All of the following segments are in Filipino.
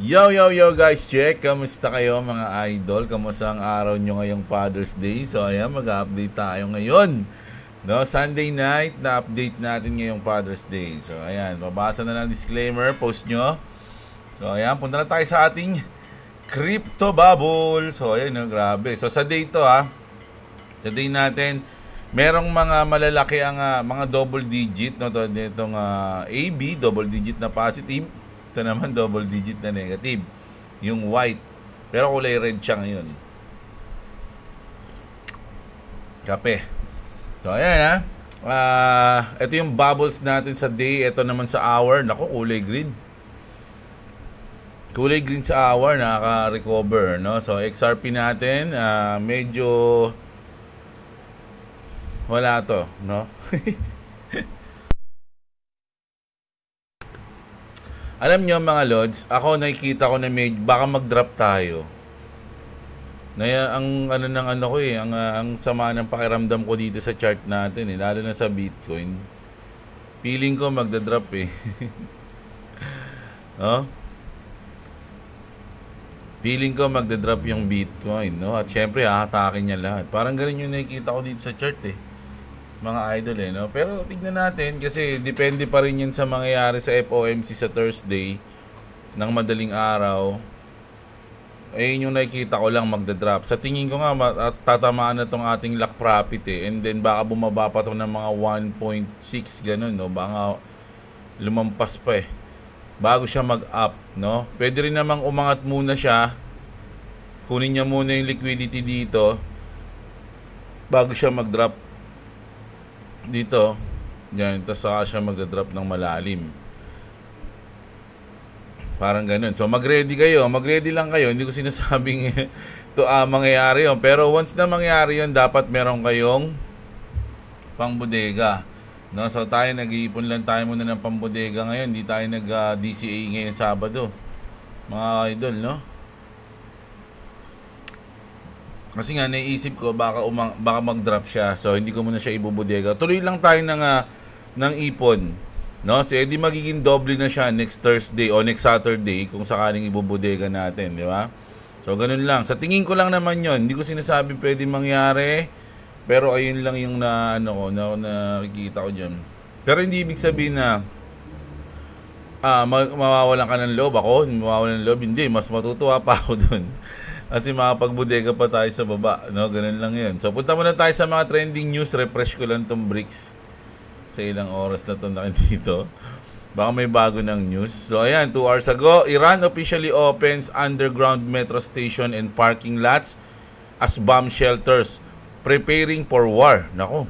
Yo, yo, yo guys, check. Kamusta kayo mga idol? Kamusta ang araw nyo ngayong Father's Day? So ayan, mag-update tayo ngayon. No, Sunday night na update natin ngayong Father's Day. So ayan, babasa na lang disclaimer, post nyo. So ayan, punta na tayo sa ating crypto bubble. So ayan, no, grabe. So sa day to sa day natin, merong mga malalaki ang mga double digit, no, to ditong AB, double digit na positive. Ito naman double digit na negative, yung white, pero kulay red siya ngayon. Kape. So ayan ito yung bubbles natin sa day. Ito naman sa hour, nako, kulay green. Kulay green sa hour, nakaka-recover, no? So XRP natin, medyo wala to, no? Alam nyo mga lods, ako nakikita ko na baka mag-drop tayo. Ang ano ng ano ko ang sama ng pakiramdam ko dito sa chart natin lalo na sa Bitcoin. Feeling ko magda-drop Oh? Feeling ko magda-drop yung Bitcoin, no? At syempre hahatakin niya lahat. Parang ganun yung nakikita ko dito sa chart mga idol no? Pero tignan natin kasi depende pa rin yan sa mangyayari sa FOMC sa Thursday ng madaling araw. Ayun yung nakikita ko lang magda-drop. Sa tingin ko nga tatamaan na tong ating lock profit and then baka bumaba pa to ng mga 1.6 ganun, no? Baka lumampas pa bago siya mag-up, no? Pwede rin namang umangat muna siya. Kunin niya muna yung liquidity dito bago siya mag-drop dito, yan, tapos saka siya magda-drop ng malalim. Parang ganun. So mag-ready kayo, mag-ready lang kayo. Hindi ko sinasabing to mangyayari yun. Pero once na mangyayari yun, dapat meron kayong pang-bodega, no? So tayo nag-iipon lang tayo muna ng pang-bodega ngayon. Hindi tayo nag-DCA ngayon Sabado, mga idol, no? Kasi nga naisip ko baka mag-drop siya. So hindi ko muna siya ibubodega. Tuloy lang tayo ng ipon, no? So edi magiging doble na siya next Thursday o next Saturday kung sakaling ibubodega natin, di ba? So ganun lang. Sa tingin ko lang naman 'yon. Hindi ko sinasabi pwede mangyari. Pero ayun lang yung nakikita ko diyan. Pero hindi ibig sabihin na mawawalan ka ng loob. Ako, mawawalan ng loob. Hindi, mas matutuwa pa ako dun. Kasi makapagbodega pa tayo sa baba, no? Ganun lang yun. So punta muna tayo sa mga trending news. Refresh ko lang tong bricks sa ilang oras na to dito. Baka may bago ng news. So ayan, 2 hours ago, Iran officially opens underground metro station and parking lots as bomb shelters, preparing for war. Nako.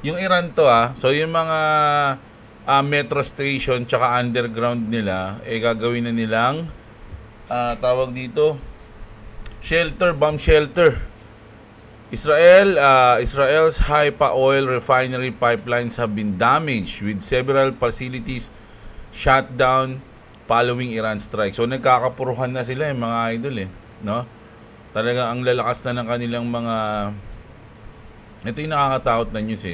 Yung Iran to so yung mga metro station tsaka underground nila, gagawin na nilang tawag dito shelter, bomb shelter. Israel's Haifa oil refinery pipelines have been damaged with several facilities shut down following Iran strike. So nagkakapuruhan na sila mga idol no? Talaga ang lalakas na ng kanilang mga, ito yung nakakatakot na news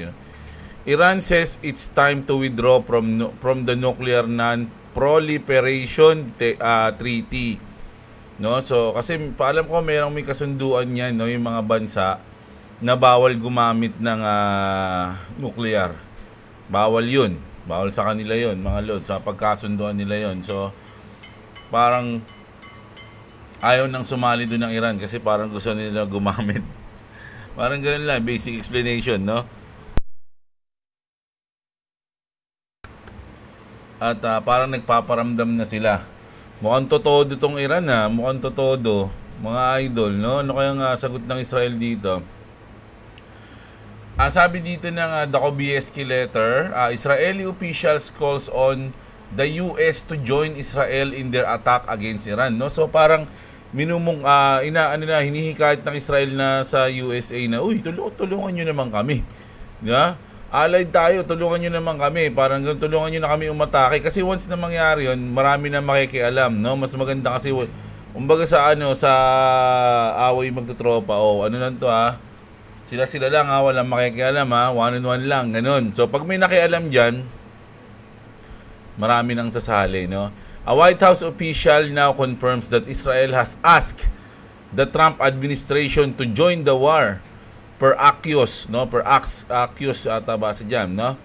Iran says it's time to withdraw from the nuclear non-proliferation treaty, no? So kasi paalam ko may kasunduan yan, no, yung mga bansa na bawal gumamit ng nuclear. Bawal yun. Bawal sa kanila yun, mga lord, sa pagkasunduan nila yun. So parang ayaw nang sumali doon ng Iran kasi parang gusto nila gumamit. Parang ganun lang, basic explanation, no? At parang nagpaparamdam na sila. Mukhang totoo itong Iran mukhang totoo, mga idol, no? Ano kayang sagot ng Israel dito? Sabi dito ng the Kobieski letter, Israeli officials calls on the US to join Israel in their attack against Iran, no? So parang hinihikayat ng Israel na sa USA na, uy, tulungan nyo naman kami, diba? Allied tayo, tulungan nyo naman kami. Parang tulungan nyo na kami umatake. Kasi once na mangyari yun, marami na makikialam, no? Mas maganda kasi, kumbaga sa away magtutropa, ano lang to sila lang walang makikialam one on one lang, ganun. So pag may nakialam dyan, marami nang sasali, no? A White House official now confirms that Israel has asked the Trump administration to join the war per Axios, no? Per Axios ata ba sa dyan, no?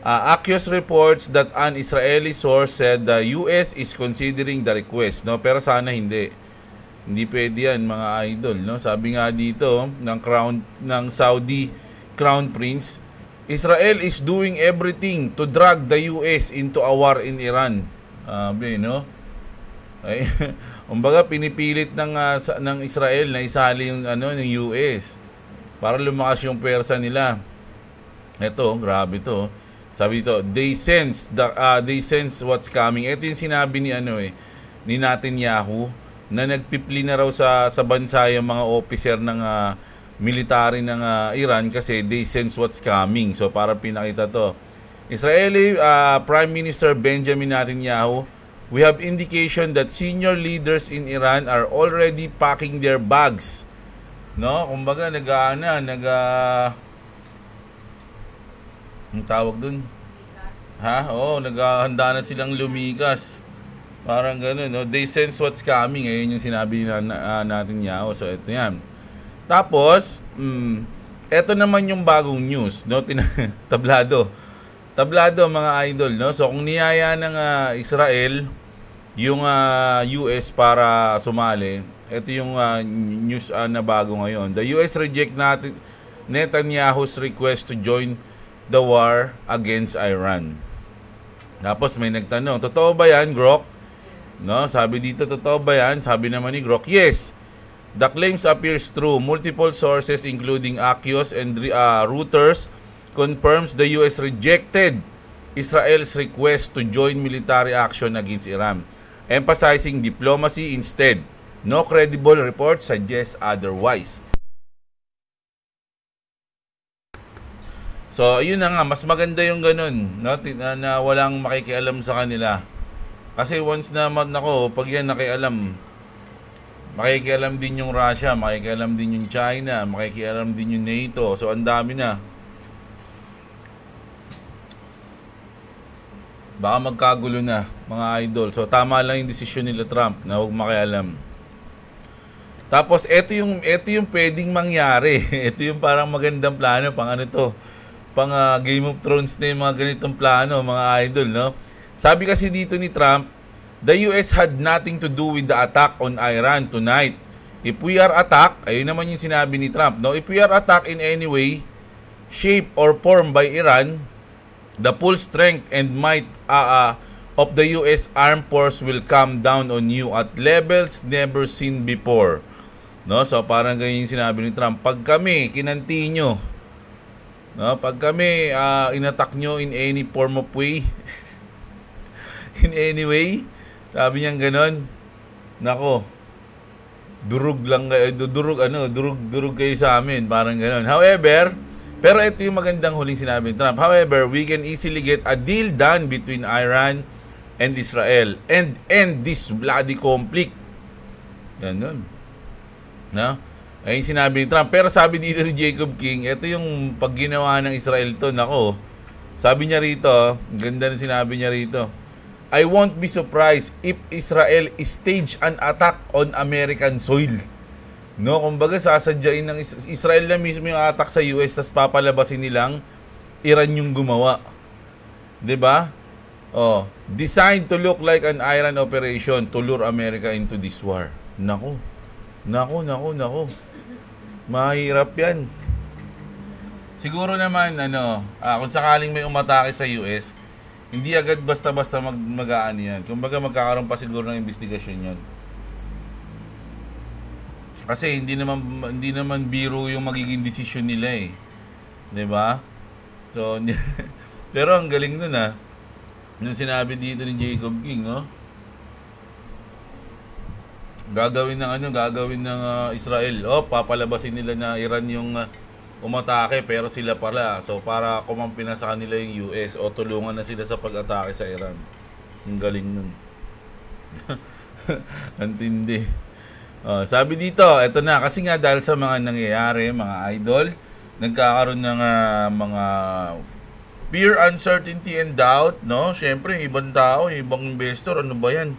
Axios reports that an Israeli source said the US is considering the request, no? Pero sana hindi. Hindi pwede yan, mga idol, no? Sabi nga dito ng Saudi Crown Prince, Israel is doing everything to drag the US into a war in Iran. Sabi, no? Ay, kumbaga pinipilit ng Israel na isali yung ng US para lumakas yung pwersa nila. Ito, grabe to. Sabi dito, they sense what's coming. Ito yung sinabi ni Netanyahu na nagpipli na raw sa bansa yung mga officer ng military ng Iran kasi they sense what's coming. So parang pinakita to. Israeli Prime Minister Benjamin Netanyahu, we have indication that senior leaders in Iran are already packing their bags. No, kumbaga ang tawag dun? Naghahanda na silang lumikas. Parang gano'n, no? They sense what's coming. Ayun yung sinabi natin Netanyahu. So ito yan. Tapos, ito naman yung bagong news, no? Tablado mga idol, no? So kung niyaya ng Israel yung US para sumali, ito yung news na bago ngayon. The US reject Netanyahu's request to join the war against Iran. Tapos may nagtanong, totoo ba yan, Grok? No, sabi dito, totoo ba yan? Sabi naman ni Grok, yes. The claims appears true. Multiple sources including Axios and Reuters confirms the US rejected Israel's request to join military action against Iran, emphasizing diplomacy instead. No credible report suggests otherwise. So, yun na nga, mas maganda yung ganun, no? Na walang makikialam sa kanila. Kasi once na pag yan makikialam din yung Russia, makikialam din yung China, makikialam din yung NATO. So, ang dami na. Baka magkagulo na, mga idol. So, tama lang yung desisyon nila Trump na huwag makialam. Tapos, ito yung pwedeng mangyari. Ito yung parang magandang plano, pang Game of Thrones na yung mga ganitong plano, mga idol, no? Sabi kasi dito ni Trump, the US had nothing to do with the attack on Iran tonight. If we are attacked, ayun naman yung sinabi ni Trump, no? If we are attacked in any way, shape, or form by Iran, the full strength and might of the US Armed Force will come down on you at levels never seen before. No? So parang ganyan yung sinabi ni Trump. Pag kami kinanti nyo, no? Pag kami inattack nyo in any form of way, in any way, sabi niya ganon, nako, durug kayo sa amin, parang ganon. However, pero ito yung magandang huling sinabi ni Trump. However, we can easily get a deal done between Iran and Israel and end this bloody conflict. Ganon. No? Ayun sinabi ni Trump. Pero sabi dito ni Jacob King, ito yung pag ginawa ng Israel to, nako. Sabi niya rito, ganda na sinabi niya rito, I won't be surprised if Israel stage an attack on American soil. No, kumbaga sasadyain ng Israel na mismo yung attack sa US, tas papalabasin nilang Iran yung gumawa. 'Di ba? Oh, designed to look like an Iran operation to lure America into this war. Nako. Mahirap 'yan. Siguro naman kung sakaling may umatake sa US, hindi agad basta-basta mag-aano yan. Kumbaga magkakaroon pa siguro ng investigasyon 'yan. Kasi hindi naman biro yung magiging desisyon nila eh. 'Di ba? So pero ang galing nun nung sinabi dito ni Jacob King, no? Gagawin ng Israel. Papalabasin nila na Iran yung umatake pero sila pala. So para kumampi na sa kanila yung US o tulungan na sila sa pag-atake sa Iran. Ang galing nun. Antindi. Sabi dito, eto na, kasi nga dahil sa mga nangyayari, mga idol, nagkakaroon ng mga Fear, uncertainty, and doubt, no? Syempre, ibang tao, ibang investor, ano ba yan?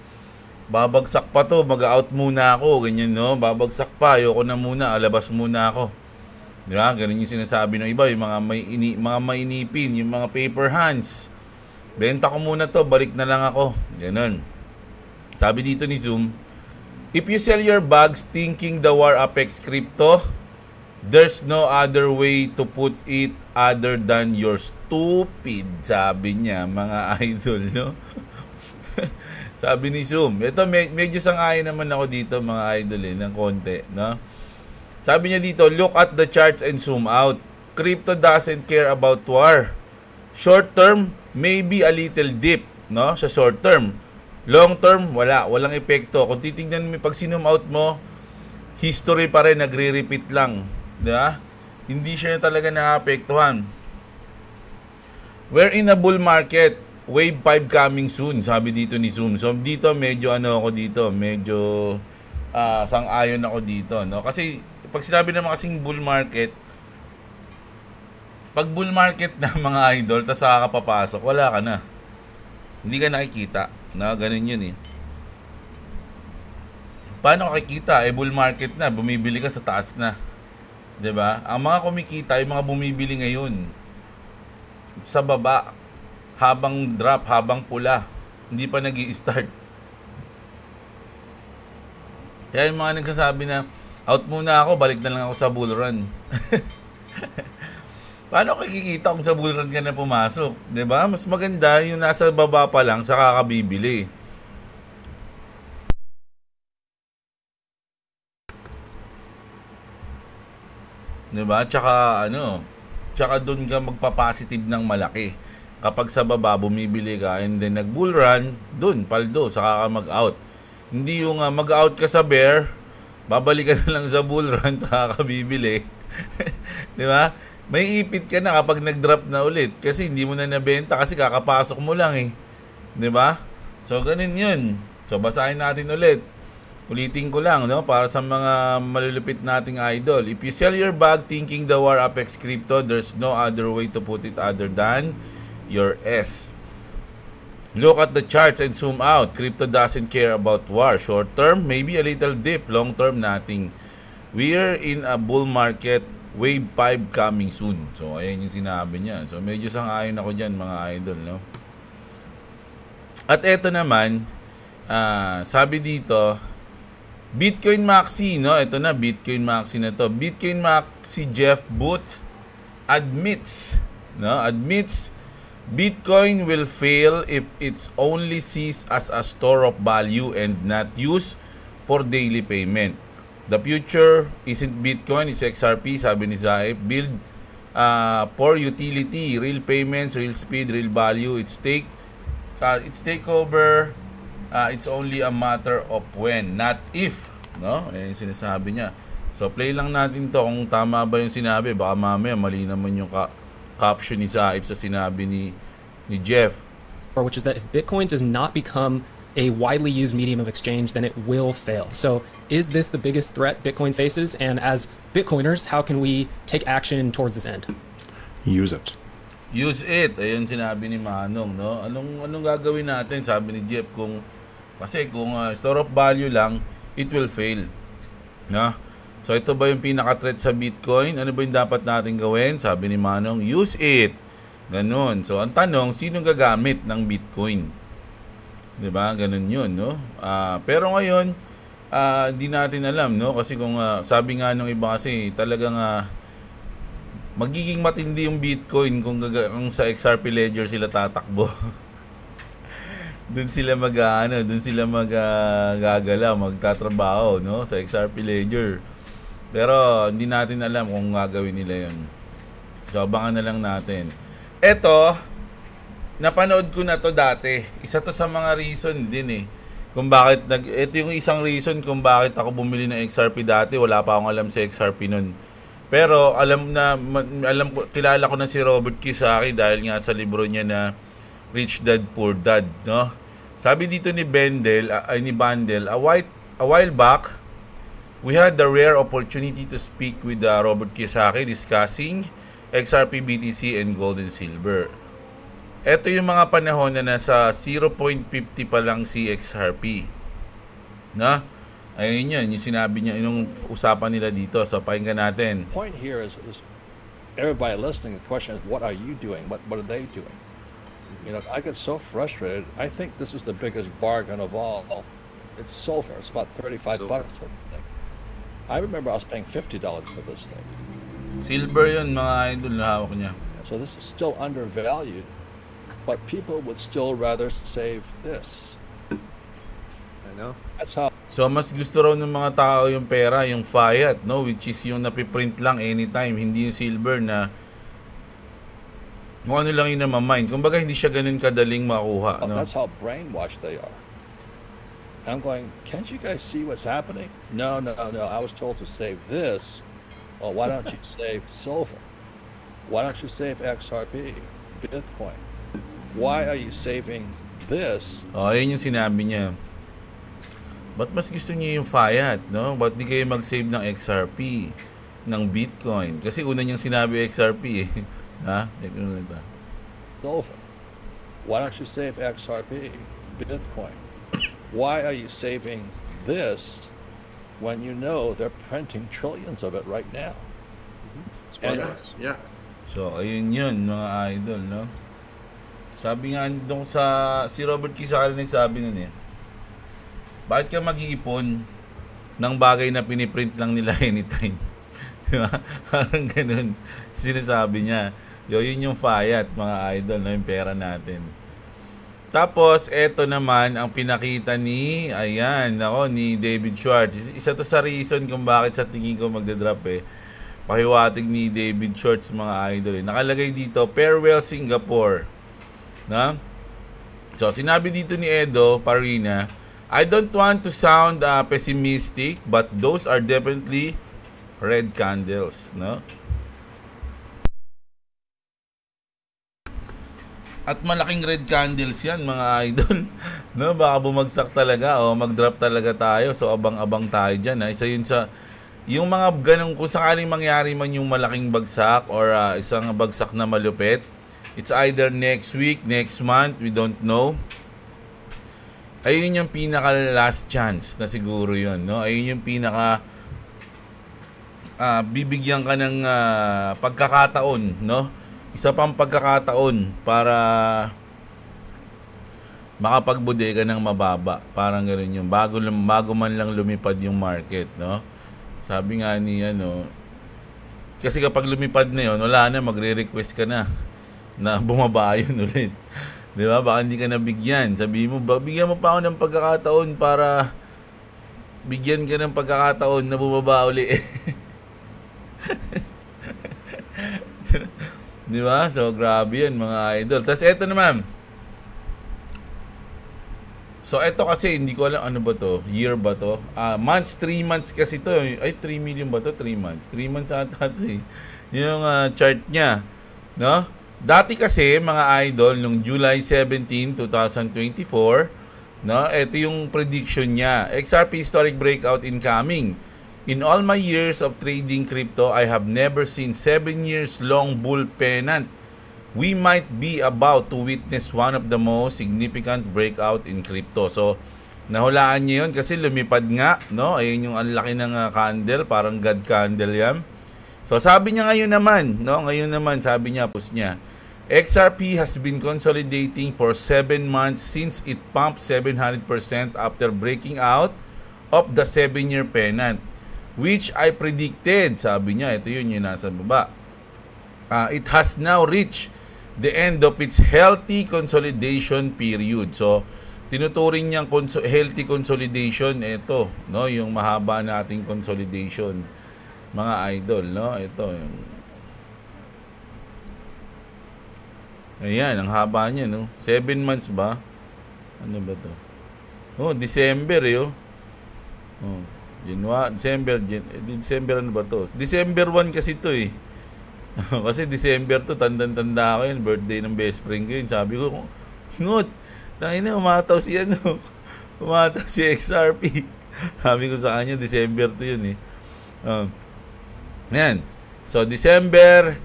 Babagsak pa to, mag-out muna ako, ganyan, no? Babagsak pa, ayoko na muna, alabas muna ako. Di ba? Ganun yung sinasabi ng iba, yung mga mainipin, yung mga paper hands. Benta ko muna to, balik na lang ako. Ganun. Sabi dito ni Zoom, if you sell your bags thinking the war affects crypto, there's no other way to put it other than you're stupid, sabi niya, mga idol, no? Sabi ni Zoom. Ito, medyo sang-ayon naman ako dito, mga idol, ng konti, no? Sabi niya dito, look at the charts and zoom out. Crypto doesn't care about war. Short term, maybe a little dip, no? Sa short term. Long term, walang epekto. Kung titignan mo, pag sinum out mo, history pa rin, nagre-repeat lang. Diba? Hindi siya talaga naapektuhan. We're in a bull market. Wave 5 coming soon, sabi dito ni Zoom. So dito medyo ako dito, medyo sang-ayon ako dito, no? Kasi pag sinabi naman kasing bull market, pag bull market na mga idol, tas kakapapasok, wala ka na. Hindi ka nakikita, no? Ganun yun eh. Paano kakikita? Bull market na, bumibili ka sa taas na. 'Di ba? Ang mga kumikita, yung mga bumibili ngayon sa baba, habang drop, habang pula, hindi pa nag-i-start. Kaya yung mga nagsasabi na out muna ako, balik na lang ako sa bull run. Paano kikita kung sa bull run ka na pumasok? 'Di ba? Mas maganda yung nasa baba pa lang sa kakabibili. Diba? Tsaka doon ka magpa-positive ng malaki. Kapag sa baba bumibili ka and then nag-bull run, doon paldo saka ka mag-out. Hindi yung mag-out ka sa bear, babalik ka na lang sa bull run saka ka bibili. 'Di ba? May ipit ka na kapag nag-drop na ulit kasi hindi mo na nabenta kasi kakapasok mo lang eh. 'Di ba? So ganun 'yun. So basahin natin ulit. Ulitin ko lang, no, para sa mga malulupit nating idol. If you sell your bag thinking the war affects crypto, there's no other way to put it other than your S. Look at the charts and zoom out. Crypto doesn't care about war. Short term, maybe a little dip. Long term, nothing. We're in a bull market. Wave 5 coming soon. So, ayan yung sinabi niya. So, medyo sang-ayon ako dyan, mga idol, no? At eto naman, sabi dito, Bitcoin Maxi, no? Ito na, Bitcoin Maxi na to. Bitcoin Maxi Jeff Booth admits Bitcoin will fail if it's only sees as a store of value and not used for daily payment. The future isn't Bitcoin, it's XRP, sabi ni Zaif. Build for utility, real payments, real speed, real value. It's takeover. It's only a matter of when, not if, no? Ayan yung sinasabi niya. So play lang natin to kung tama ba yung sinabi. Baka mamaya mali naman yung caption ni Zaif sa sinabi ni Jeff. Which is that if Bitcoin does not become a widely used medium of exchange, then it will fail. So is this the biggest threat Bitcoin faces? And as Bitcoiners, how can we take action towards this end? Use it. Use it. Ayun sinabi ni Manong, no? Anong gagawin natin? Sabi ni Jeff, kasi kung store of value lang, it will fail. No? So ito ba yung pinaka-threat sa Bitcoin? Ano ba yung dapat natin gawin? Sabi ni Manong, use it. Ganun. So ang tanong, sino gagamit ng Bitcoin? 'Di ba? Ganun 'yun, no? Pero ngayon, di natin alam, no? Kasi kung sabi nga nung iba kasi talagang magiging matindi yung Bitcoin kung sa XRP Ledger sila tatakbo. Doon sila gagala, magtatrabaho, no, sa XRP Ledger. Pero hindi natin alam kung gagawin nila 'yon. So abangan na lang natin. Eto, napanood ko na to dati. Isa to sa mga reason din eh. Kung bakit ito yung isang reason kung bakit ako bumili ng XRP dati, wala pa akong alam sa XRP noon. Pero kilala ko na si Robert Kiyosaki dahil nga sa libro niya na Rich Dad Poor Dad, no? Sabi dito ni Bandel, a while back, we had the rare opportunity to speak with Robert Kiyosaki discussing XRP, BTC, and gold and silver. Ito yung mga panahon na nasa 0.50 pa lang si XRP. No? Ayun yun, yung sinabi niya, yung usapan nila dito. So, pakinggan natin. The point here is everybody listening, the question is, what are you doing? What are they doing? You know, I get so frustrated. I think this is the biggest bargain of all. It's silver. It's about 35 bucks for the thing. I remember I was paying $50 for this thing. Silver yun, mga idol na hawak niya. So this is still undervalued, but people would still rather save this. I know. That's how. So, mas gusto raw ng mga tao yung pera, yung fiat, no? Which is yung napiprint lang anytime, hindi yung silver na kung ano lang yung namamind. Kumbaga, hindi siya ganun kadaling makuha, no? That's how brainwashed they are. I'm going, can't you guys see what's happening? No. I was told to save this. Well, why don't you save silver? Why don't you save XRP, Bitcoin? Why are you saving this? Oh, ayun yung sinabi niya. Ba't mas gusto niyo yung fiat, no? Ba't di kayo mag-save ng XRP, ng Bitcoin? Kasi una niyang sinabi XRP, eh. Ha? Silver. Why don't you save XRP, Bitcoin? Why are you saving this when you know they're printing trillions of it right now? Yeah. So, ayun yun, mga idol, no? Sabi nga doon sa, si Robert Kiyosaki nagsabi nun eh, bakit ka mag-iipon ng bagay na piniprint lang nila anytime? Diba? Parang ganun, sinasabi niya. Yun yung fiat, mga idol, no? Yung pera natin. Tapos, eto naman, ang pinakita ni, ayan, ni David Schwartz. Isa to sa reason kung bakit sa tingin ko magdadrop eh. Pahiwatig ni David Schwartz, mga idol. Nakalagay dito, farewell Singapore. Na? So, sinabi dito ni Edo Parina, I don't want to sound pessimistic, but those are definitely red candles. No? At malaking red candles yan, mga idol. No? Baka bumagsak talaga o mag-drop talaga tayo. So, abang-abang tayo dyan. Isa yun sa yung mga ganun, kung sakaling mangyari man yung malaking bagsak or isang bagsak na malupit, it's either next week, next month, we don't know. Ayun yung pinaka last chance na siguro yun, no? Ayun yung pinaka bibigyan ka ng pagkakataon, no? Isa pang pagkakataon para makapagbudega ng mababa. Parang gano'n yung bago man lang lumipad yung market, no? Sabi nga ni kasi kapag lumipad na yun, wala na, magre-request ka na bumaba yun ulit. Di ba? Baka hindi ka nabigyan. Sabi mo, bigyan mo pa ako ng pagkakataon para bigyan ka ng pagkakataon na bumaba ulit. Di ba? So, grabe yan, mga idol. Tapos, eto naman. So, eto kasi, hindi ko alam ano ba to? Year ba to? Months, 3 months kasi to. Ay, 3 million ba to? 3 months. 3 months ata to eh. Yung chart niya. No? Dati kasi, mga idol, nung July 17, 2024, no? Ito yung prediction niya. XRP historic breakout incoming. In all my years of trading crypto, I have never seen 7 years long bull pennant. We might be about to witness one of the most significant breakout in crypto. So, nahulaan niyo yun kasi lumipad nga, no? Ayun yung ang laki ng candle, parang God candle yan. So, sabi niya ngayon naman, no? Ngayon naman, sabi niya, post niya, XRP has been consolidating for 7 months since it pumped 700% after breaking out of the 7-year pennant, which I predicted. Sabi niya, ito yun yung nasa baba. It has now reached the end of its healthy consolidation period. So, tinuturing niyang healthy consolidation ito, no, yung mahaba nating consolidation, mga idol, no? Ito yung ayan, ang haba niya, no? 7 months ba? Ano ba to? Oh, December eh, oh. December ano ba to? December 1 kasi to eh. Kasi December to, tandang-tanda ko yun, birthday ng best friend ko yun. Sabi ko, ngot, tangina, umataw si umataw si XRP. Sabi ko sa kanya, December to yun eh. Yan. So, December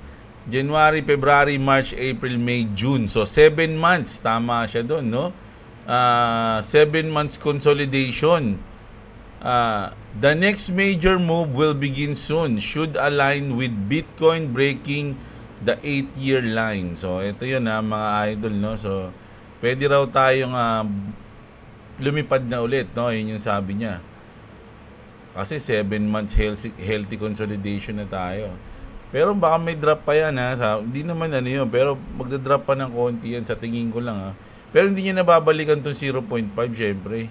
January, February, March, April, May, June. So 7 months, tama siya doon, no? 7 months consolidation. The next major move will begin soon. Should align with Bitcoin breaking the 8-year line. So ito 'yun mga idol, no? So pwede raw tayong lumipad na ulit, no? 'Yun yung sabi niya. Kasi 7 months healthy consolidation na tayo. Pero baka may drop pa yan, ha. Hindi naman yun, pero magda-drop pa ng konti yan sa tingin ko lang, ha. Pero hindi niya nababalikan tong 0.5 syempre.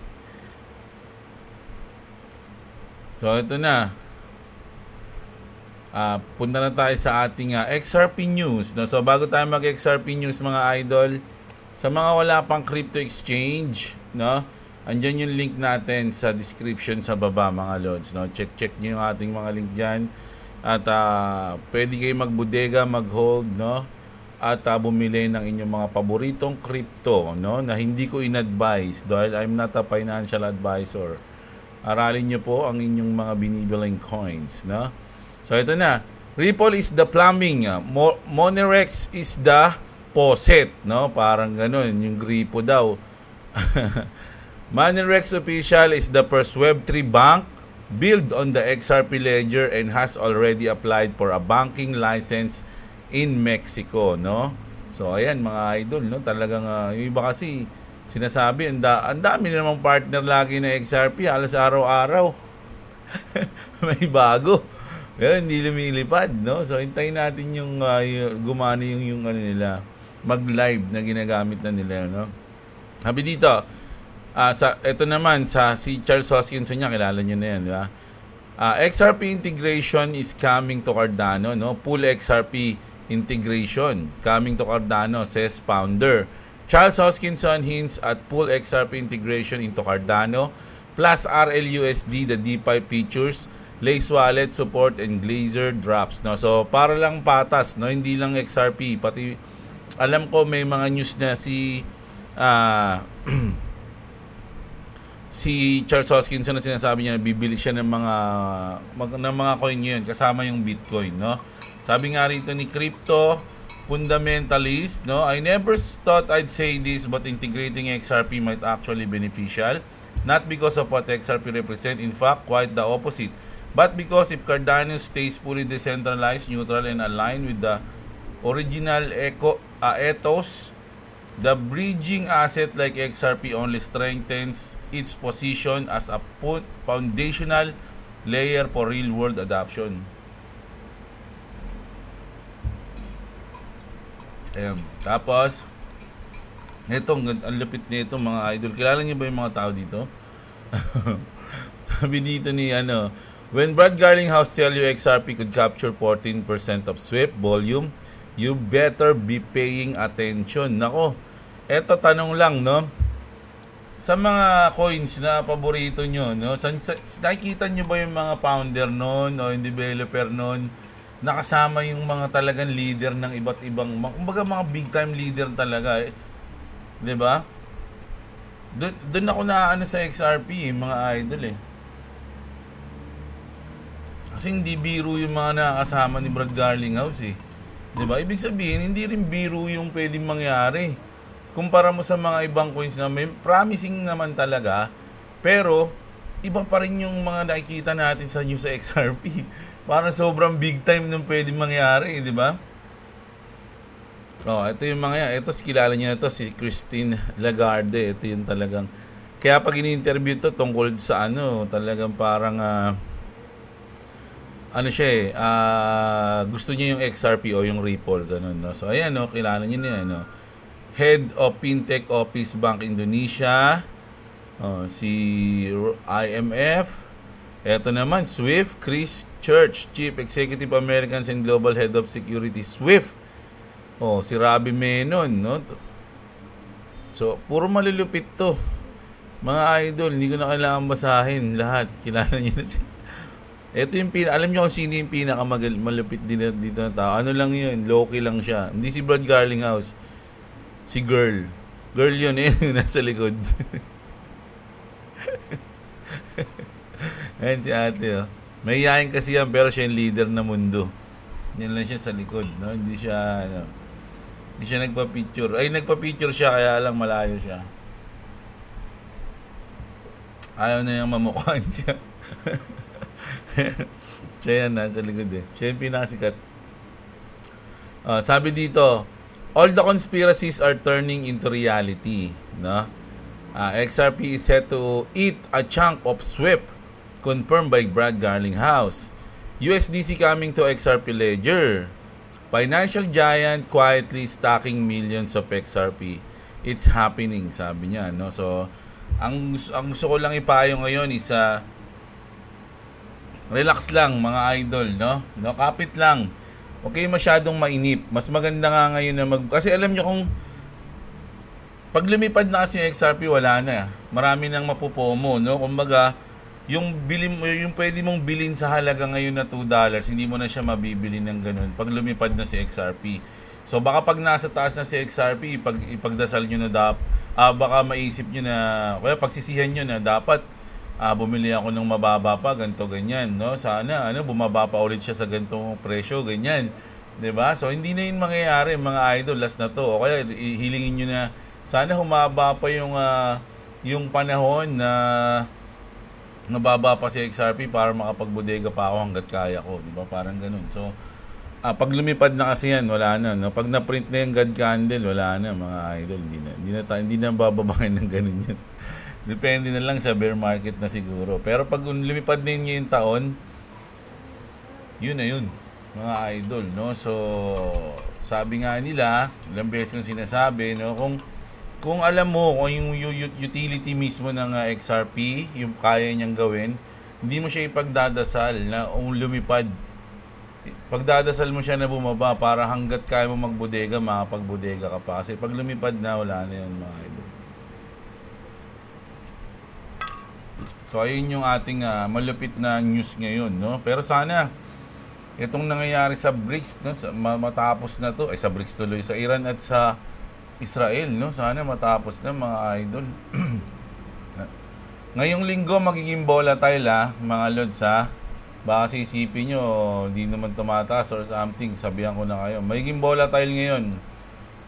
So ito na. Punta na tayo sa ating XRP news, no? So bago tayo mag-XRP news mga idol, sa mga wala pang crypto exchange, no? Andyan yung link natin sa description sa baba mga lods, no? Check niyo yung ating mga link diyan. At pwede kayo magbudega, mag-hold, no? At bumili ng inyong mga paboritong crypto, no? Na hindi ko in-advise dahil I'm not a financial advisor. Aralin nyo po ang inyong mga binibiling coins, no? So ito na. Ripple is the plumbing, Monerex is the faucet, no? Parang ganun, yung gripo daw. Monerex official is the first Web3 bank built on the XRP ledger and has already applied for a banking license in Mexico, no? So ayan mga idol, no? Talagang yung iba kasi sinasabi ang dami namang partner lagi na XRP, halos araw-araw may bago. Pero hindi lumilipad, no? So hintayin natin yung gumana yung ano nila, mag-live na ginagamit na nila, no? Sabi dito, ito naman sa si Charles Hoskinson niya, kilala niyo na yan, di ba? XRP integration is coming to Cardano, no? Full XRP integration coming to Cardano, says founder. Charles Hoskinson hints at full XRP integration into Cardano plus RLUSD, the DeFi features, Lace wallet support and Glazer drops, no? So para lang patas, no? Hindi lang XRP, pati alam ko may mga news na si si Charles Hoskinson na sinasabi niya na bibili siya ng mga coin yun kasama yung Bitcoin, no? Sabi nga rito ni Crypto Fundamentalist, no? I never thought I'd say this, but integrating XRP might actually beneficial, not because of what XRP represent, in fact quite the opposite, but because if Cardano stays fully decentralized, neutral and aligned with the original ethos, the bridging asset like XRP only strengthens its position as a foundational layer for real-world adoption. Tapos, ang lupit nito mga idol. Kilala niyo ba yung mga tao dito? Sabi dito ni when Brad Garlinghouse tell you XRP could capture 14% of SWIFT volume, you better be paying attention. Nako, eto tanong lang, no? Sa mga coins na paborito nyo, no? Nakikita nyo ba yung mga founder nun o yung developer nun? Nakasama yung mga talagang leader ng iba't ibang, kumbaga mga big time leader talaga, eh. 'Di ba? Doon ako naano sa XRP, mga idol, eh. Kasi hindi biro yung mga nakakasama ni Brad Garlinghouse, eh. 'Di ba? Ibig sabihin, hindi rin biro yung pwedeng mangyari. Kumpara mo sa mga ibang coins na may promising naman talaga, pero iba pa rin yung mga nakikita natin sa news sa XRP. Parang sobrang big time nung pwedeng mangyari, di ba? Ito yung mga yan. Ito, kilala niyo na ito, si Christine Lagarde. Ito yung talagang, kaya pag ini-interview to tungkol sa talagang parang, gusto niya yung XRP o yung Ripple, ganun, no? So, ayan, no, kilala niyo na yan, no? Head of Fintech Office Bank Indonesia, si IMF. Ito naman, SWIFT, Chris Church, Chief Executive Americans and Global Head of Security, SWIFT. Si Rabi Menon, no? So, puro malulupit to. Mga idol, hindi ko na kailangan basahin lahat. Kilala niyo na siya. Ito yung alam niyo kung sino yung pinakamalupit dito na tao. Ano lang yun, low-key lang siya. Hindi si Brad Garlinghouse. Si Girl. Girl yun, nasa likod. Ayan si ate, oh. Mahihayin kasi yan, pero siya yung leader na mundo. Yan lang siya sa likod, no? Hindi siya, ano, hindi siya nagpa-picture. Ay, nagpa-picture siya, kaya lang malayo siya. Ayaw na yung mamukhaan siya. Siya yan, nasa likod eh. Siya yung pinakasikat. Sabi dito, all the conspiracies are turning into reality, no? XRP is set to eat a chunk of SWIFT, confirmed by Brad Garlinghouse. USDC coming to XRP ledger. Financial giant quietly stacking millions of XRP. It's happening, sabi niya, no? So, ang gusto ko lang ipayo ngayon is relax lang mga idol, no? No, kapit lang. Okay, masyadong mainip. Mas maganda nga ngayon na kasi alam nyo kung pag lumipad na kasi yung XRP, wala na. Marami nang mapupomo, no? Kumbaga, yung pwede mong bilhin sa halaga ngayon na $2, hindi mo na siya mabibili ng ganun pag lumipad na si XRP. So baka pag nasa taas na si XRP, ipagdasal nyo na baka maisip nyo na, kaya pagsisihan nyo na dapat bumili ako ng mababa pa, ganito, ganyan, no? Sana, bumaba pa ulit siya sa ganitong presyo, ganyan. 'Di ba? So, hindi na yun mangyayari, mga idol, last na to. O kaya, hilingin nyo na, sana humaba pa yung panahon na nababa pa si XRP para makapagbodega pa ako hanggat kaya ko. 'Di ba? Parang ganun. So, pag lumipad na kasi yan, wala na, no? Pag na-print na yung God candle, wala na, mga idol. Hindi na bababahin ng ganun yan. Depende na lang sa bear market na siguro. Pero pag lumipad na yun yung taon, yun na yun, mga idol, no? So, sabi nga nila, ilang beses kong sinasabi, no? Kung alam mo kung yung utility mismo ng XRP, yung kaya niyang gawin, hindi mo siya ipagdadasal na lumipad. Pagdadasal mo siya na bumaba para hanggat kaya mo magbodega, makapagbodega ka pa. Kasi pag lumipad na, wala na yun, mga idol. So, ayun yung ating malupit na news ngayon, no? Pero sana, itong nangyayari sa BRICS, no? Matapos na to, sa BRICS tuloy, sa Iran at sa Israel, no? Sana matapos na, mga idol. Ngayong linggo, magiging volatile, mga lods, Baka isipin nyo, hindi naman tumataas or something, sabihan ko na kayo. Magiging volatile ngayon.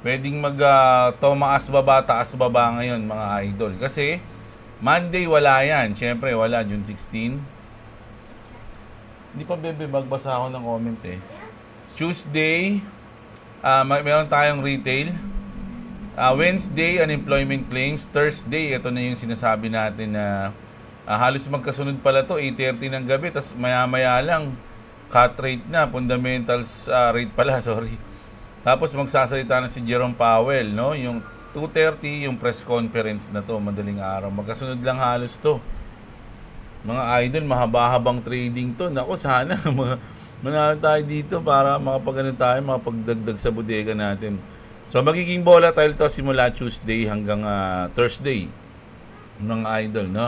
Pwedeng tumaas baba, taas baba ngayon, mga idol. Kasi, Monday wala yan. Siyempre wala, June 16. Hindi pa magbasa ako ng comment eh. Tuesday, meron tayong retail. Wednesday, unemployment claims. Thursday, ito na yung sinasabi natin na halos magkasunod pala to, 8:30 ng gabi. Tapos maya-maya lang, cut rate na, fundamentals rate pala, sorry. Tapos magsasalita na si Jerome Powell, no? Yung 2:30 yung press conference na to, madaling araw. Magkasunod lang halos to. Mga idol, mahaba-habang trading to. Naku, sana manalo tayo dito para makapagano tayo, makapagdagdag sa bodega natin. So, magiging volatile to simula Tuesday hanggang Thursday. Mga idol, no?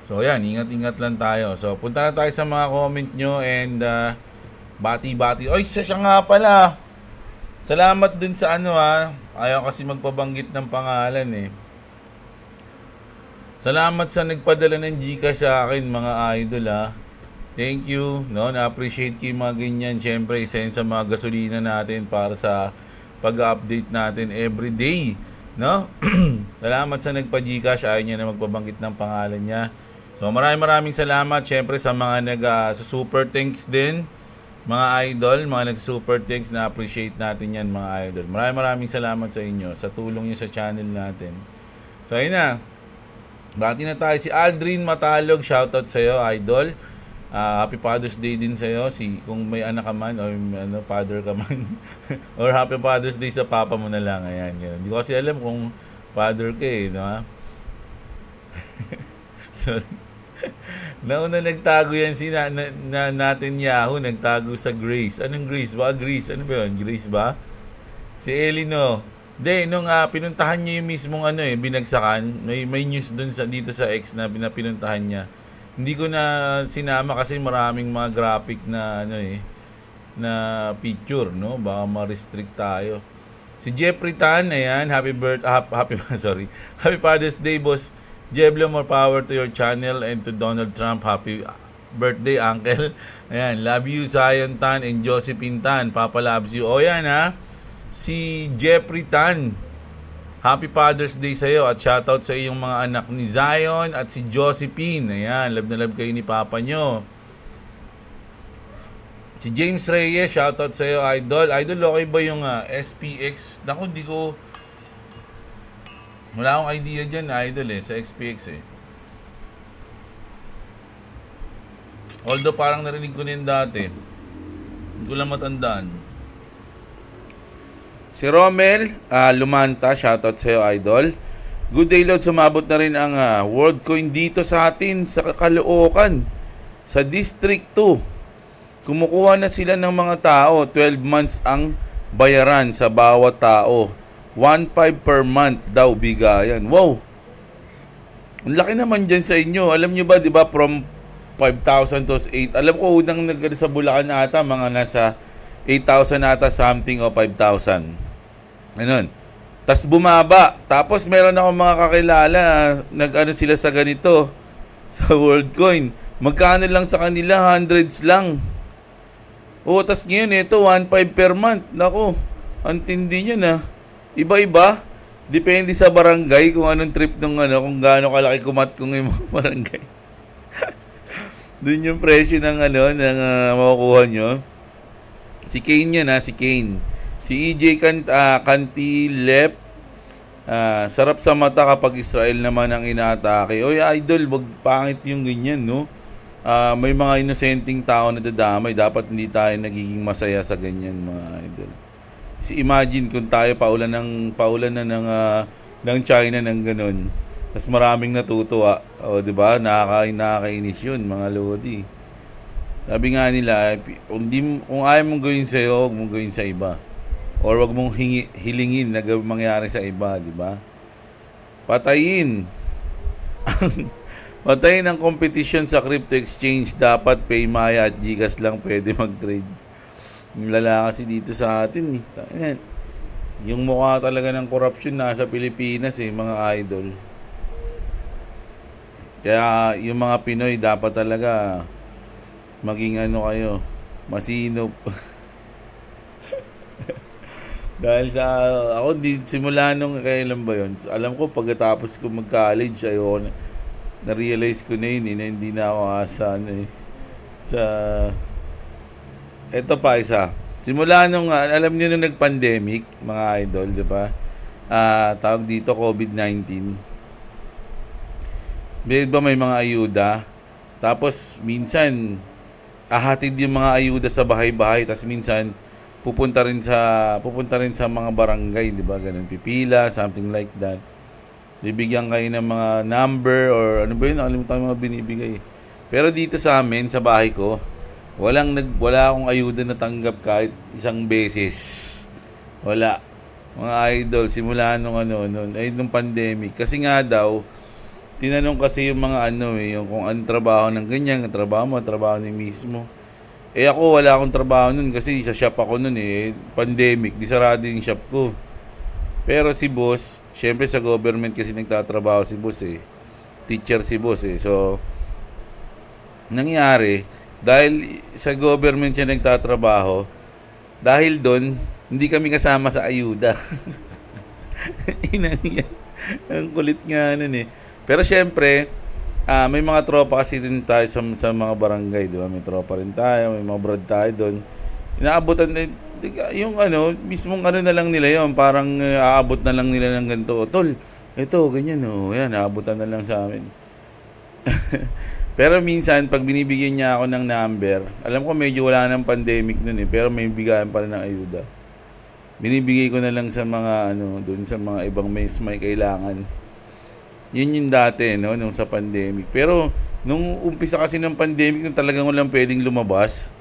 So, yan, ingat-ingat lang tayo. So, punta na tayo sa mga comment nyo and bati-bati. Oy, siya nga pala. Salamat dun sa ayaw kasi magpabanggit ng pangalan eh. Salamat sa nagpadala ng Gcash sa akin, mga idol Thank you, no? Na-appreciate ko yung mga ganyan. Siyempre, isa yun sa mga gasolina natin para sa pag-update natin every day, no? Salamat sa nagpa-Gcash. Ayaw niya na magpabanggit ng pangalan niya. So, maraming salamat. Siyempre, sa mga super thanks din. Mga idol, mga nag-super thanks, na appreciate natin yan, mga idol. Maraming salamat sa inyo, sa tulong nyo sa channel natin. So, ayun na. Bati na tayo. Si Aldrin Matalog, shoutout sa'yo, idol. Happy Father's Day din sa'yo. Kung may anak ka man, o father ka man. Or Happy Father's Day sa papa mo na lang. Ayan, ganun. Hindi ko kasi alam kung father ka eh, no? Sorry. Nauna nagtago yan natin Yahoo, nagtago sa Grace. Anong Grace? Baka Grace. Ano ba yun? Grace ba? Si Elino. Hindi, nung pinuntahan niya yung mismong binagsakan, may news dun dito sa X na pinuntahan niya. Hindi ko na sinama kasi maraming mga graphic na na picture, no? Baka ma-restrict tayo. Si Jeffrey Tan, ayan, happy Father's Day, boss. Jeblo, more power to your channel, and to Donald Trump, happy birthday, Uncle. Ayan, love you, Zion Tan and Josephine Tan. Papa loves you. O yan ha, si Jeffrey Tan. Happy Father's Day sa iyo at shoutout sa iyong mga anak ni Zion at si Josephine. Ayan, love na love kayo ni Papa nyo. Si James Reyes, shoutout sa iyo, Idol. Idol, okay ba yung SPX? Naku, hindi ko... Wala akong idea dyan, Idol sa SPX Although parang narinig ko na yun dati. Hindi ko lang matandaan. Si Romel Lumanta, shoutout sa iyo, Idol. Good day, Lord. Sumabot na rin ang World Coin dito sa atin sa Caloocan, sa District 2. Kumukuha na sila ng mga tao. 12 months ang bayaran sa bawat tao. 1.5 per month daw bigayan. Wow! Ang laki naman dyan sa inyo. Alam nyo ba, di ba, from 5,000 to 8. Alam ko, unang sa Bulacan ata, mga nasa 8,000 ata something o 5,000. Ganun. Tapos bumaba. Tapos meron ako mga kakilala, nag-ano sila sa ganito, sa WorldCoin. Magkano lang sa kanila? Hundreds lang. O, tas ngayon, ito, 1.5 per month. Naku, ang tindi nyo na. Iba-iba. Depende sa barangay kung anong trip ng kung gaano kalaki kumat kung yung mga barangay. Doon yung presyo ng makukuha nyo. Si Kane yan si Kane. Si EJ Cantilep. Sarap sa mata kapag Israel naman ang inaatake. Oy, Idol, wag pangit yung ganyan, no? May mga inosenteng tao na dadamay. Dapat hindi tayo nagiging masaya sa ganyan, mga Idol. Imagine kung tayo paulan na ng China ng ganun. Tapos maraming natutuwa. O, di ba? Nakakainis yun, mga lodi. Sabi nga nila, kung ayaw mong gawin sa'yo, huwag mong gawin sa iba. Or huwag mong hilingin na mangyari sa iba, di ba? Patayin. Patayin ang competition sa crypto exchange. Dapat Paymaya at Gcash lang pwede mag-trade. Yung lala kasi dito sa atin yung mukha talaga ng corruption nasa Pilipinas mga idol. Kaya yung mga Pinoy dapat talaga maging kayo, masinop. Dahil sa ako simula nung kailan ba yun, alam ko pagkatapos ko mag-college ayoko na-realize ko na yun na hindi na ako sa eto pa isa. Simula nung alam niyo nung nag-pandemic, mga idol, di ba? Tawag dito COVID-19. May mga ayuda. Tapos minsan ahatid yung mga ayuda sa bahay-bahay, tapos minsan pupunta rin sa mga barangay, di ba? Ganun, pipila, something like that. Bibigyan kayo ng mga number or ano ba yun? Nakalimutan yung mga binibigay. Pero dito sa amin, sa bahay ko, wala akong ayuda na tanggap kahit isang beses. Wala. Mga idol, simula nung pandemic. Kasi nga daw, tinanong kasi yung mga yung kung anong trabaho ng ganyan, trabaho ni mismo. Ako wala akong trabaho nun kasi sa shop ako nun pandemic, di sarado yung shop ko. Pero si boss, syempre sa government kasi nagtatrabaho si boss Teacher si boss So, nangyari, dahil sa government siya nagtatrabaho, dahil doon, hindi kami kasama sa ayuda. Ang kulit nga nun Pero syempre, may mga tropa kasi din tayo sa mga barangay, di ba? May tropa rin tayo, may mga brad tayo doon. Inaabutan yung mismong na lang nila yon, parang aabot na lang nila ng ganito. Tol, ito, ganyan yan, aabutan na lang sa amin. Pero minsan, pag binibigyan niya ako ng number, alam ko medyo wala ng pandemic nun pero may bigayan pa rin ng ayuda. Binibigay ko na lang sa mga doon sa mga ibang may kailangan. Yun yung dati nung sa pandemic. Pero nung umpisa kasi ng pandemic, nung talagang walang pwedeng lumabas,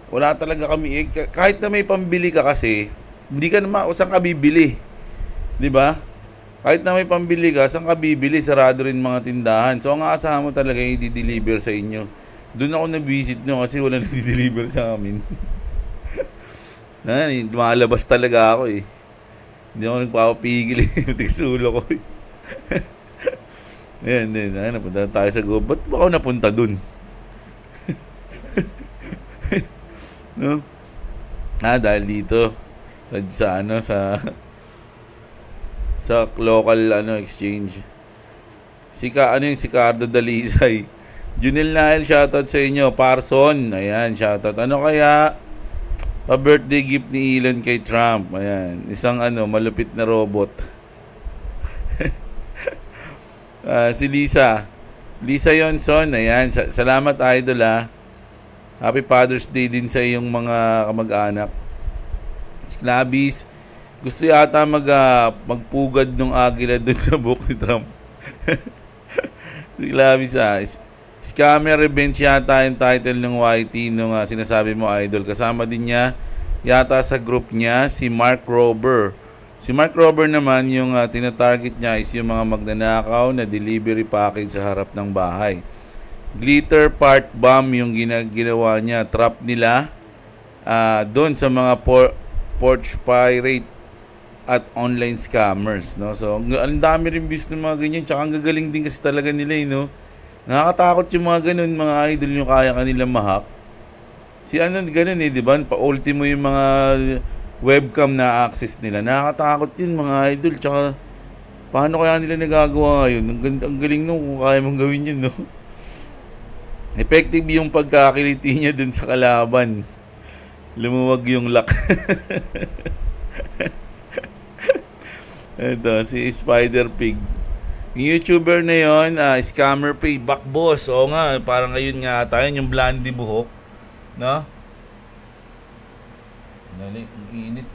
wala talaga kami kahit na may pambili ka kasi, hindi ka naman saan ka bibili. 'Di ba? Kahit na may pambili ka, saan ka bibili? Sarado rin mga tindahan. So, ang aasahan mo talaga yung i-deliver sa inyo. Doon ako na-visit nyo kasi wala nag-deliver sa amin. Lumalabas talaga ako Hindi ako nagpapapigil Tigsulo ko Ayan, napunta tayo sa go. Ba't ba ako napunta dun? No? Dahil dito sa local exchange. Si Cardo Dalisay. Junel Nahel, shoutout sa inyo. Parson, ayan, shoutout. Ano kaya pa-birthday gift ni Elon kay Trump? Ayan, isang malupit na robot. Si Lisa Yonson, ayan, salamat idol Happy Father's Day din sa iyong mga kamag-anak. Si Clavis, gusto yata magpugad ng agila dun sa book ni Trump. Si Clavis, Scammer Revenge yata yung title ng YT nung sinasabi mo, idol. Kasama din niya yata sa group niya si Mark Rober. Si Mark Rober naman, yung tinatarget niya is yung mga magnanakaw na delivery package sa harap ng bahay. Glitter part bomb yung ginawa niya. Trap nila doon sa mga porch pirate at online scammers, no? So, ang dami rin bis ng mga ganyan. Tsaka ang gagaling din kasi talaga nila, no? Nakakatakot yung mga ganun, mga idol yung kaya kanilang mahak. Si ganun di ba? Pa-ultimo yung mga webcam na access nila. Nakakatakot yun, mga idol. Tsaka, paano kaya nila nagagawa yun? Ang galing no, kung kaya mong gawin yun, no? Effective yung pagkakiliti niya dun sa kalaban. Lumuwag yung lock. Ito, si Spider Pig. Yung YouTuber na yun, Scammer Pay, Backboss. Oo nga, parang ngayon nga tayo, yung blondie buhok. No? Dali, iinit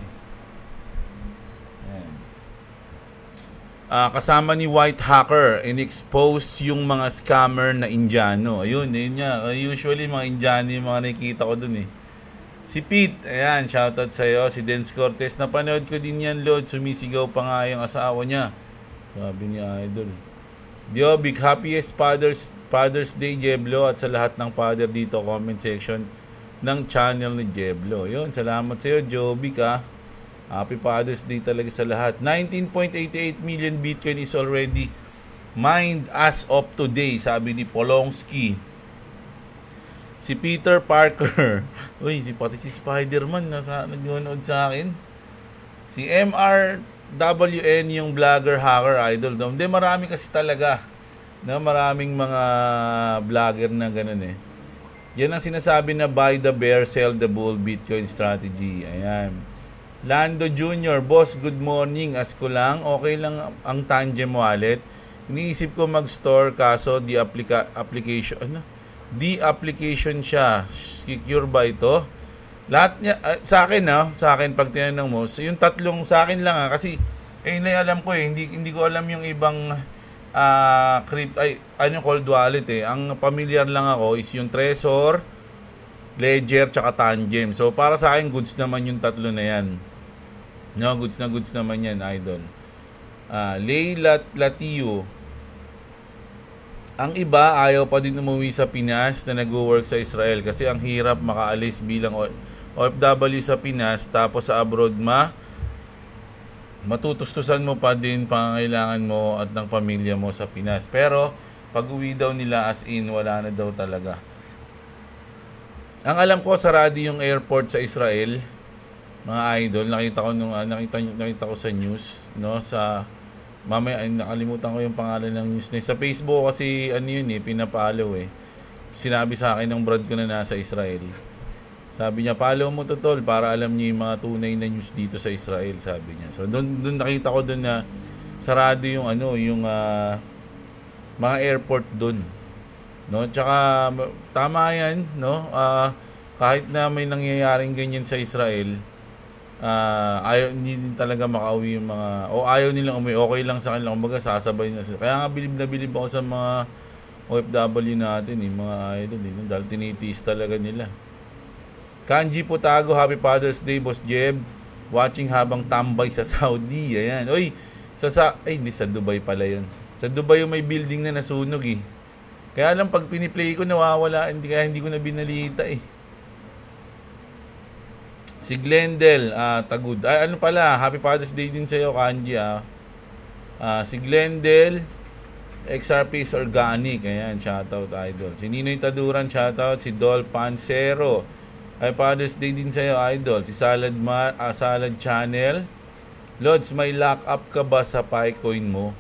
kasama ni White Hacker, in-expose yung mga scammer na Indiano. Ayun nga. Usually, mga Indiano yung mga nakikita ko dun Si Pete, ayan, shoutout sa'yo. Si Dens Cortez, napanood ko din yan, Lord. Sumisigaw pa nga yung asawa niya. Sabi ni Idol. Big happiest Father's Day, Jeblo, at sa lahat ng father dito, comment section ng channel ni Jeblo. Yun, salamat sa iyo, Joby ka. Happy Father's Day talaga sa lahat. 19.88 million Bitcoin is already mined as of today, sabi ni Polonsky. Si Peter Parker. Uy, pati si Spider-Man nagnonood sa akin. Si MRWN, yung vlogger hacker idol. Hindi, marami kasi talaga. Maraming mga vlogger na ganun Yan ang sinasabi na buy the bear, sell the bull Bitcoin strategy. Ayan. Lando Jr., boss, good morning. Ask ko lang, okay lang ang Tangem wallet. Iniisip ko mag-store kaso the application siya. Secure ba ito? Lahat niya, sa akin pag tinanong mo, so yung tatlong sa akin lang kasi alam ko hindi ko alam yung ibang cold wallet Ang familiar lang ako is yung Trezor, Ledger, tsaka Tangem. So para sa akin goods naman yung tatlo na yan. No, goods naman yan, idol. Latio. Ang iba ayaw pa din umuwi sa Pinas na nag-work sa Israel kasi ang hirap makaalis bilang OFW sa Pinas tapos sa abroad matutustusan mo pa din pangangailangan mo at ng pamilya mo sa Pinas. Pero pag uwi daw nila as in wala na daw talaga. Ang alam ko sarado yung airport sa Israel. Mga idol, nakita ko sa news, no, sa mamaya nakalimutan ko yung pangalan ng news na sa Facebook kasi pinapalo Sinabi sa akin ng brad ko na nasa Israel. Sabi niya, follow mo to tol para alam niyo yung mga tunay na news dito sa Israel, sabi niya. So doon nakita ko doon na sarado yung mga airport doon. No? Tsaka tama yan, no? Kahit na may nangyayaring ganyan sa Israel, ayaw hindi talaga makauwi yung mga ayaw nilang umuwi, okay lang sa kanila, kumbaga sasabay na sila. Kaya nga bilib ako sa mga OFW natin mga idol dahil tinitiis talaga nila. Kanji Putago, happy Father's Day, Boss Jeb. Watching habang tambay sa Saudi. Ayan. Oy, hindi sa Dubai pala yun. Sa Dubai yung may building na nasunog Kaya lang pag piniplay ko nawawala, hindi ko na binalita Si Glendel, Tagud. Happy Father's Day din sa iyo, Kanji. Si Glendel, XRP is organic. Ayan, shoutout idol. Si Ninoy Taduran, shoutout. Si Dol Pansero. Ay, Father's Day din sa'yo, Idol. Si Salad Channel. Lods, may lock up ka ba sa Picoin mo?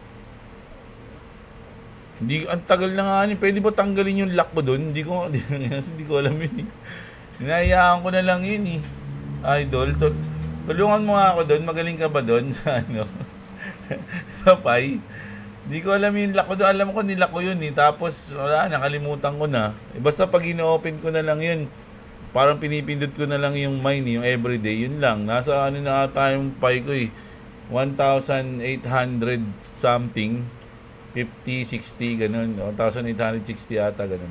Hindi, ang tagal na nga yun. Pwede ba tanggalin yung lock mo doon? Hindi ko alam yun eh. Hinahayaan ko na lang yun eh. Idol, tulungan mo nga ako doon. Magaling ka ba doon sa ano? Sa Pi? Hindi ko alam yung lock ko doon. Alam ko nilak ko yun eh. Tapos, wala, nakalimutan ko na. Basta pag ino-open ko na lang yun, parang pinipindot ko na lang yung mine, yung everyday, yun lang. Nasa ano na ata yung Pi ko eh. 1,800 something. 50, 60, ganun. 1,860 ata, ganun.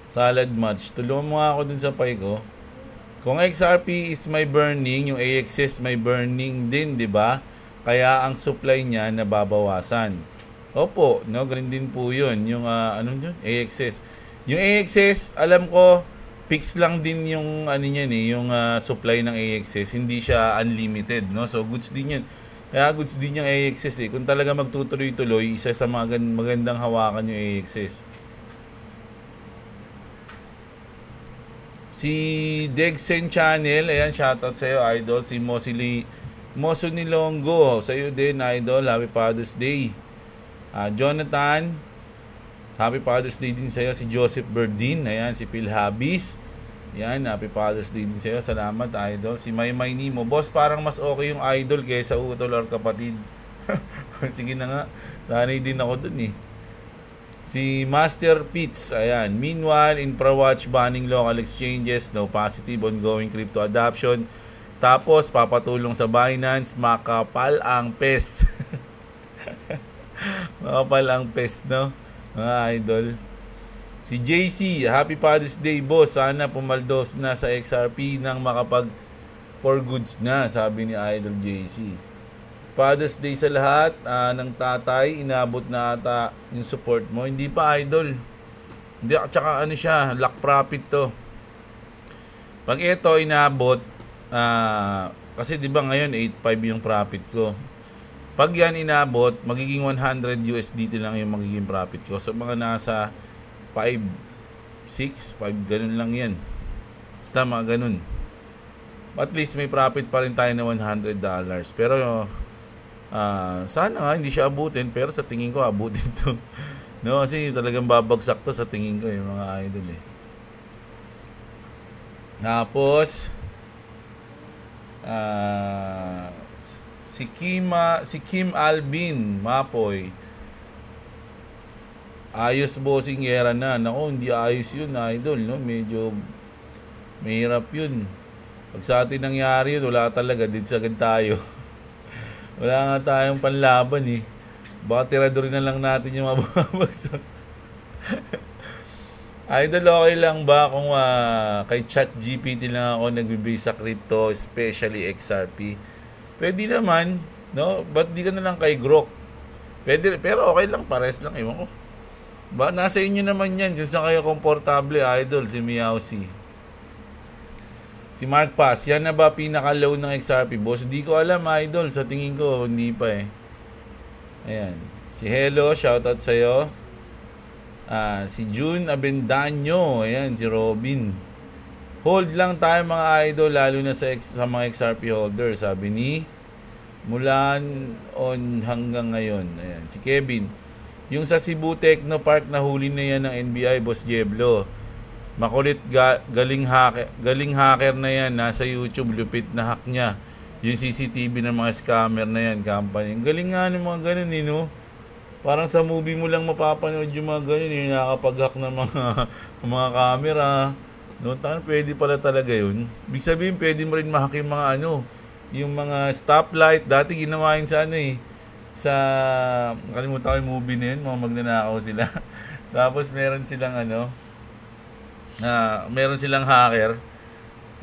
Salad match. Tulungan mo nga ako dun sa Pi ko. Kung XRP is may burning, yung AXS may burning din, di ba? Kaya ang supply niya nababawasan. Opo, no, ganun din po yun. Yung, ano yun? AXS. Yung AXS, alam ko, fix lang din yung, ano niyan eh, yung supply ng AXS. Hindi siya unlimited, no? So, goods din yun. Kaya goods din yung AXS eh. Kung talaga magtutuloy-tuloy, isa sa magandang hawakan yung AXS. Si Degsen Channel, ayan, shoutout sa'yo, Idol. Si Moso Nilonggo, sa'yo din, Idol. Happy Father's Day. Jonathan, Happy Father's Day din sa'yo. Si Joseph Berdin, ayan, si Phil Habis. Yan, Happy Father's Day din sa'yo. Salamat, Idol. Si Maymay Nimo, boss, parang mas okay yung Idol kaysa utol or kapatid. Sige na nga, sanay din ako dun eh. Si Master Pitts, ayan. Meanwhile, InfraWatch banning local exchanges, no positive ongoing crypto adoption. Tapos, papatulong sa Binance, makapal ang PES. Makapal ang PES, no? Mga Idol. Si JC, Happy Father's Day, boss. Sana pumaldos na sa XRP nang makapag for goods na, sabi ni Idol JC. Father's Day sa lahat ng tatay. Inabot na ata yung support mo. Hindi pa, Idol. Hindi, tsaka ano siya, lock profit to. Pag ito inabot, kasi di ba ngayon 8.5 yung profit ko. Pag yan inabot, magiging 100 USDT lang yung magiging profit ko. So mga nasa 5, 6, 5, ganun lang yan. Basta mga ganun. At least may profit pa rin tayo na $100. Pero sana nga hindi siya abutin, pero sa tingin ko abutin to. No, kasi talagang babagsak to sa tingin ko yung mga idol eh. Tapos si Kim Alvin Mapoy, ayos bossing era na. Nako, hindi ayos yun, Idol, no? Medyo mahirap yun. Pag sa atin nangyari yun, wala talaga, agad tayo. Wala nga tayong panlaban eh. Baka tiradorin na lang natin yung mababagsak. Idol, okay lang ba kung kay ChatGPT lang ako nagbibigay sa crypto, especially XRP? Pwede naman, no? Ba't di ka na lang kay Grok? Pwede, pero okay lang, pares lang, ewan ko. Ba, nasa inyo naman yan, kung saan kayo komportable, Idol. Si Meowsy, si Mark Pass, yan na ba pinaka-low ng XRP, boss? Hindi ko alam, Idol. Sa tingin ko, hindi pa eh. Ayan. Si Hello, shoutout sa'yo. Si June Abendaño, ayan, si Robin. Hold lang tayo mga idol, lalo na sa mga XRP holder, sabi ni Mulan on hanggang ngayon. Ayan, si Kevin. Yung sa Cebu Technopark, nahuli na yan ng NBI, Boss Jeblo. Makulit, galing hacker na yan, nasa YouTube, lupit na hack niya. Yung CCTV ng mga scammer na yan, company. Galing nga ng mga ganun eh, no? Parang sa movie mo lang mapapanood yung mga ganun, yung nakapag-hack ng mga camera. No, pwede pala talaga yun. Ibig sabihin, pwede mo rin ma-hack yung mga yung mga stoplight. Dati ginawa yun sa sa, nakalimutan ko yung movie na yun, mga magnanakaw sila. Tapos meron silang meron silang hacker.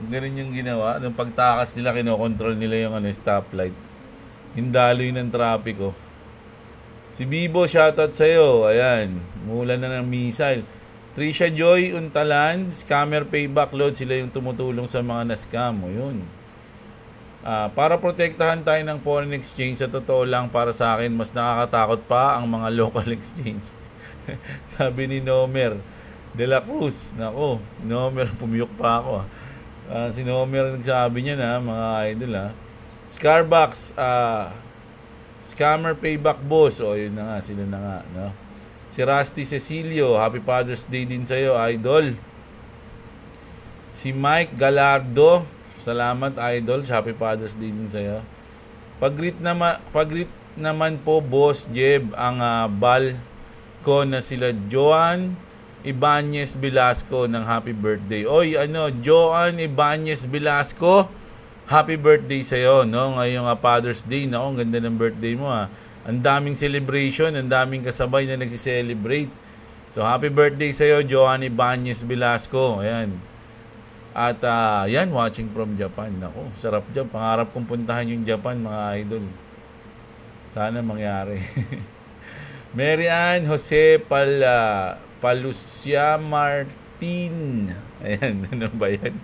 Ganun yung ginawa. Nung pagtakas nila, kinokontrol nila yung stoplight. Hindaloy ng trapiko. Si Bibo, shoutout sa'yo. Ayan, mula na ng missile. Trisha Joy Untalan, scammer payback load. Sila yung tumutulong sa mga na-scam. O yun. Para protektahan tayo ng foreign exchange, sa totoo lang para sa akin, mas nakakatakot pa ang mga local exchange. Sabi ni Nomer. De La Cruz. Nako, Nomer, pumiyok pa ako. Si Nomer nagsabi niya na, mga idol Scarbox, Scammer Payback Boss. O, yun na nga, sila na nga, no? Si Rusty Cecilio, Happy Father's Day din sa'yo, idol. Si Mike Galardo, salamat, idol. Happy Father's Day din sa'yo. Pag-greet naman po, Boss Jeb, ang bal ko na sila Joan Ibanez Velasco ng happy birthday. Oy, Joan Ibanez Velasco, happy birthday sa'yo, no? Ngayong Father's Day, no? Ang ganda ng birthday mo, Ang daming celebration, ang daming kasabay na nagsi-celebrate. So, happy birthday sa'yo, Joan Ibanez Velasco. Ayan. At, yan, watching from Japan. Ako, sarap dyan. Pangarap kong puntahan yung Japan, mga idol. Sana mangyari. Mary Ann Jose Palucia Martin. Ayan, ano ba yan?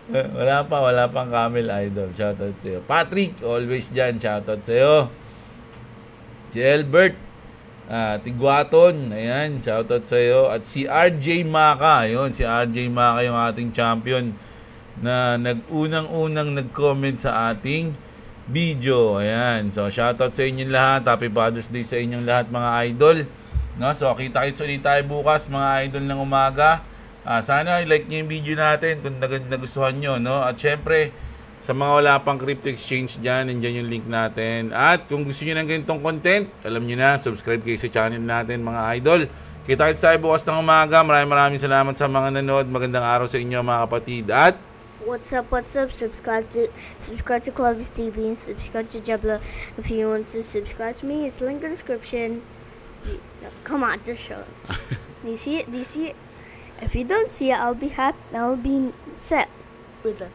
wala pang Camel Idol. Shoutout sa'yo. Patrick, always dyan. Shoutout sa'yo. Si Albert Tigwaton. Ayan, shoutout sa'yo. At si RJ Maka. Ayun, si RJ Maka yung ating champion na nag-unang nag-comment sa ating video. Ayan. So, shoutout sa inyong lahat. Happy Father's Day sa inyong lahat, mga idol. No? So, kita-kits ulit tayo bukas, mga idol ng umaga. Sana i-like nyo yung video natin kung nagustuhan nyo, no? At syempre, sa mga wala pang crypto exchange dyan, nandiyan yung link natin. At kung gusto nyo ng ganitong content, alam nyo na, subscribe kayo sa channel natin, mga idol. Kita-kits tayo bukas ng umaga. Maraming salamat sa mga nanood. Magandang araw sa inyo, mga kapatid. At what's up? Subscribe to Clovis TV and subscribe to Jebla if you want to subscribe to me. It's link in the description. Come on, just show it. Do you see it? If you don't see it, I'll be happy. I'll be set with it.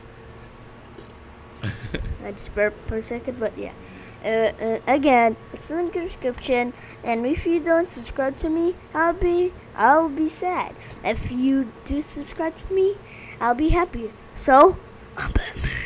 I just burped for a second, but yeah. Again, it's link in the description. And if you don't subscribe to me, I'll be sad. If you do subscribe to me, I'll be happy. So, I'm Batman.